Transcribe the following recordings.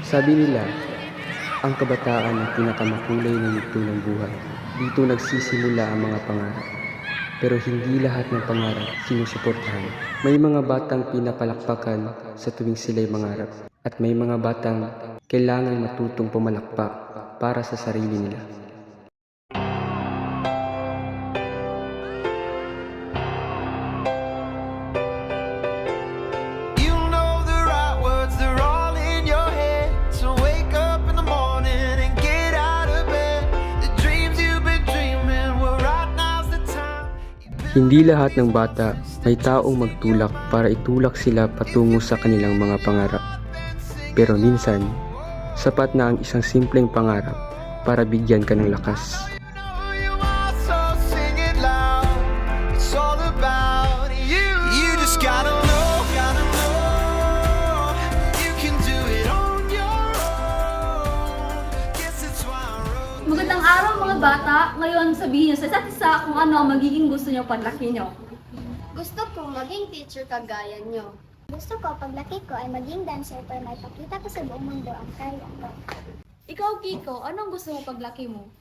Sabi nila, ang kabataan ang pinakamakulay na yugto ng buhay. Dito nagsisimula ang mga pangarap. Pero hindi lahat ng pangarap sinusuportahan. May mga batang pinapalakpakan sa tuwing sila'y mangarap. At may mga batang kailangang matutong pumalakpak para sa sarili nila. You know the right words, they're all in your head. So wake up in the morning and get out of bed. The dreams you've been dreaming, well right now's the time. Hindi lahat ng bata may taong magtulak para itulak sila patungo sa kanilang mga pangarap. Pero minsan, sapat na ang isang simpleng pangarap para bigyan ka ng lakas. Know you are, so sing it loud. It's all about you. You just gotta know, you can do it on your own. Guess it's why I wrote. Magandang araw mga bata! Ngayon sabihin niyo sa isa't isa kung ano ang magiging gusto niyo paglaki niyo. Gusto ko maging teacher kagaya nyo. Gusto ko paglaki ko ay maging dancer para may pakita ko sa buong mundo ang kaya ko. Ikaw, Kiko, anong gusto mo paglaki mo?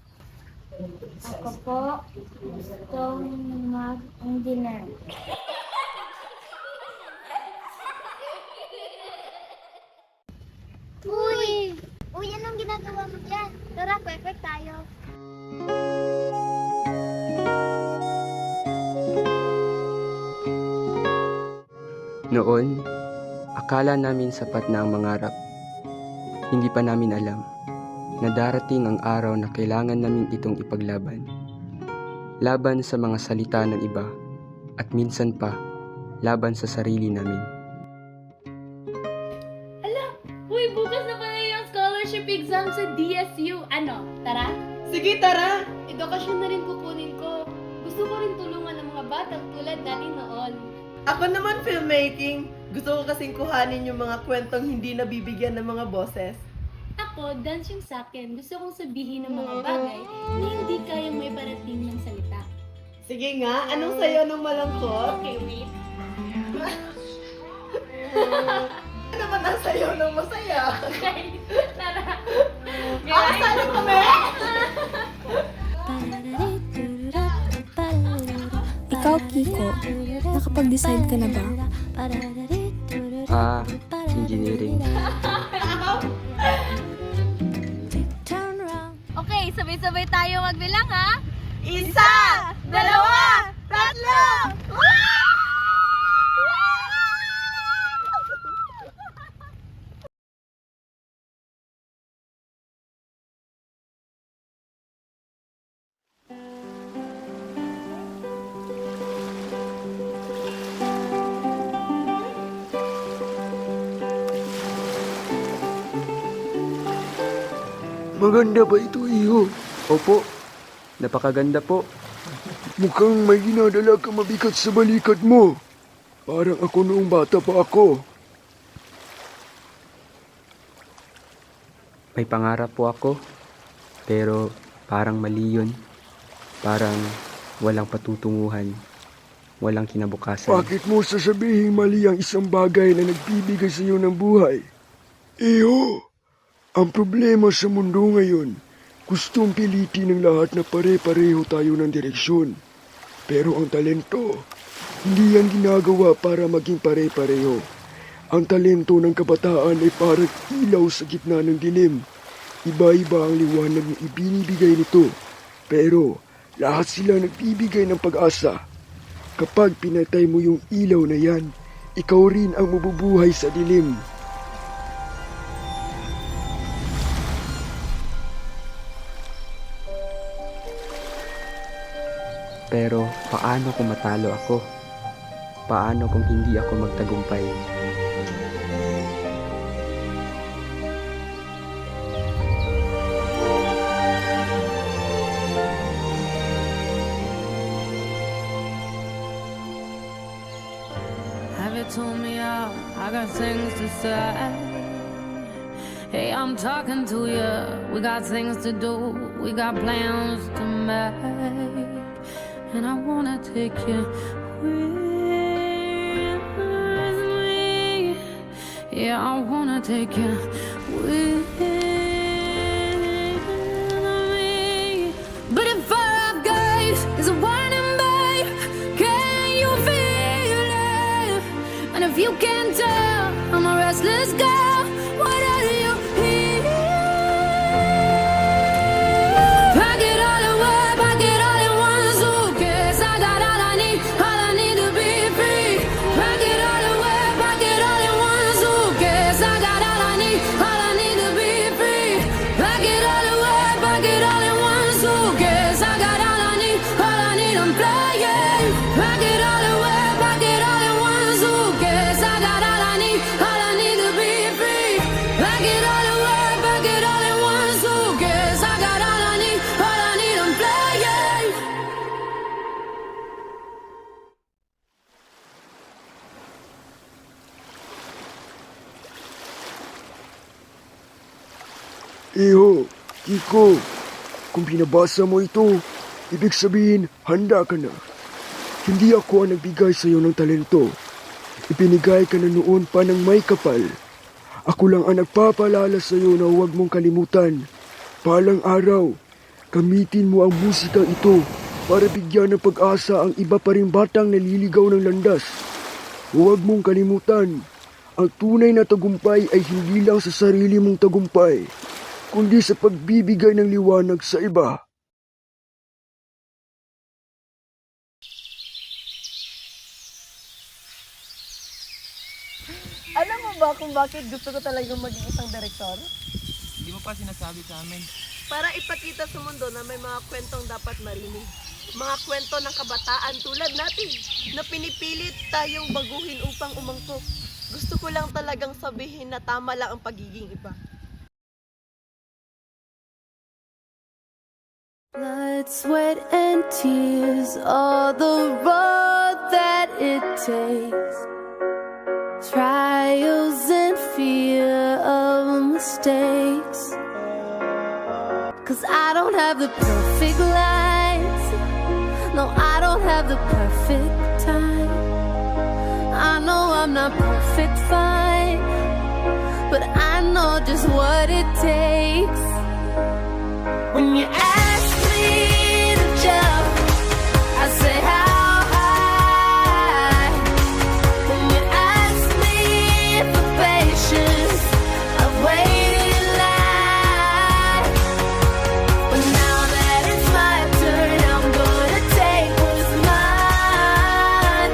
Ako po, gustong mag-engineer. Uy! Uy, anong ginagawa mo dyan? Tara, perfect tayo. Noon, akala namin sapat na ang mangarap. Hindi pa namin alam na darating ang araw na kailangan namin itong ipaglaban. Laban sa mga salita ng iba at minsan pa laban sa sarili namin. Uy, bukas na pala yung scholarship exam sa DSU. Ano, tara? Sige, tara! Edukasyon na rin kukunin ko. Gusto ko rin tulungan ng mga batang tulad natin noon. Ako naman filmmaking. Gusto ko kasing kuhanin yung mga kwentong hindi nabibigyan ng mga boses. Ako, dance yung sakin. Gusto kong sabihin ng mga bagay na hindi kayang may parating ng salita. Sige nga, anong sayo ng malangkot? Okay, wait. Ano naman ang sayo ng masaya? Okay, tara. Sali kami! Ikaw, Kiko, nakapag-decide ka na ba? Engineering. Okay, sabay-sabay tayo magbilang ha? Isa! Dalawa! Tatlo! Maganda ba ito, iho? Opo, napakaganda po. Mukhang may ginadala ka mabigat sa balikat mo. Parang ako noong bata pa ako. May pangarap po ako, pero parang mali yun. Parang walang patutunguhan, walang kinabukasan. Bakit mo sasabihin mali ang isang bagay na nagbibigay sa iyo ng buhay? Iho, ang problema sa mundo ngayon, gustong pilitin ng lahat na pare-pareho tayo ng direksyon. Pero ang talento, hindi yan ginagawa para maging pare-pareho. Ang talento ng kabataan ay parang ilaw sa gitna ng dilim. Iba-iba ang liwanag na ibinibigay nito. Pero lahat sila nagbibigay ng pag-asa. Kapag pinatay mo yung ilaw na yan, ikaw rin ang mabubuhay sa dilim. Pero paano kung matalo ako? Paano kung hindi ako magtagumpay? Have you told me out? I got things to say. Hey, I'm talking to you. We got things to do. We got plans to make. And I wanna take you with me. Yeah, I wanna take you with me. But if our gaze is a warning, babe, can you feel it? And if you can't tell, I'm a restless girl. What are you here? Pack it all away, pack it all in one suitcase. I got all I need to be free. Pack it all away, pack it all in one suitcase. I got all I need to be free. Pack it all away, pack it all in one suitcase. I got all I need, I'm playing. Pack it all away, pack it all in one suitcase. I got all I need to be free. Pack it all away, pack it all in one suitcase. I got all I need, I'm playing. Iho, Kiko, kung binabasa mo ito, ibig sabihin, handa ka na. Hindi ako ang nagbigay sa iyo ng talento. Ipinigay ka na noon pa ng may kapal. Ako lang ang nagpapaalala sa iyo na huwag mong kalimutan. Palang araw, gamitin mo ang musikang ito para bigyan ng pag-asa ang iba pa ring batang naliligaw ng landas. Huwag mong kalimutan, ang tunay na tagumpay ay hindi lang sa sarili mong tagumpay, kundi sa pagbibigay ng liwanag sa iba. Alam mo ba kung bakit gusto ko talagang maging isang direktor? Hindi mo pa sinasabi sa amin. Para ipakita sa mundo na may mga kwentong dapat marinig. Mga kwento ng kabataan tulad natin na pinipilit tayong baguhin upang umangkop. Gusto ko lang talagang sabihin na tama lang ang pagiging iba. Blood, sweat, and tears are the road that it takes. Trials and fear of mistakes. 'Cause I don't have the perfect life. No, I don't have the perfect time. I know I'm not perfect, fine, but I know just what it takes. When you ask me to jump, I say how high. When you ask me for patience, I've waited in line. But now that it's my turn, I'm gonna take what's mine.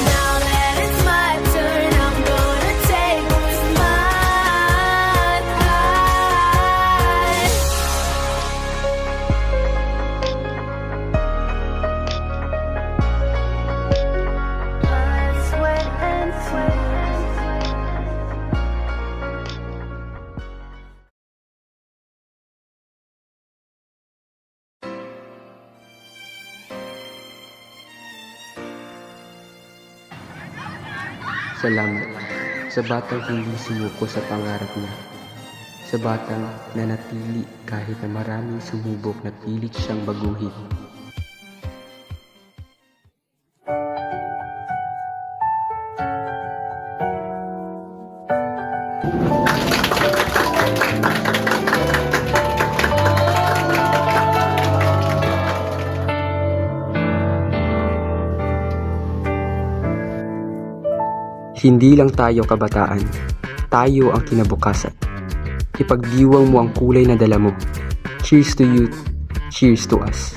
Now that it's my turn, I'm gonna take what's mine. Blood, sweat, and tears. Salamat sa batang hindi sumuko sa pangarap niya. Sa batang nanatili kahit na maraming sumubok na pilit siyang baguhin. Hindi lang tayo kabataan, tayo ang kinabukasan. Ipagdiwang mo ang kulay na dala mo. Cheers to youth, cheers to us.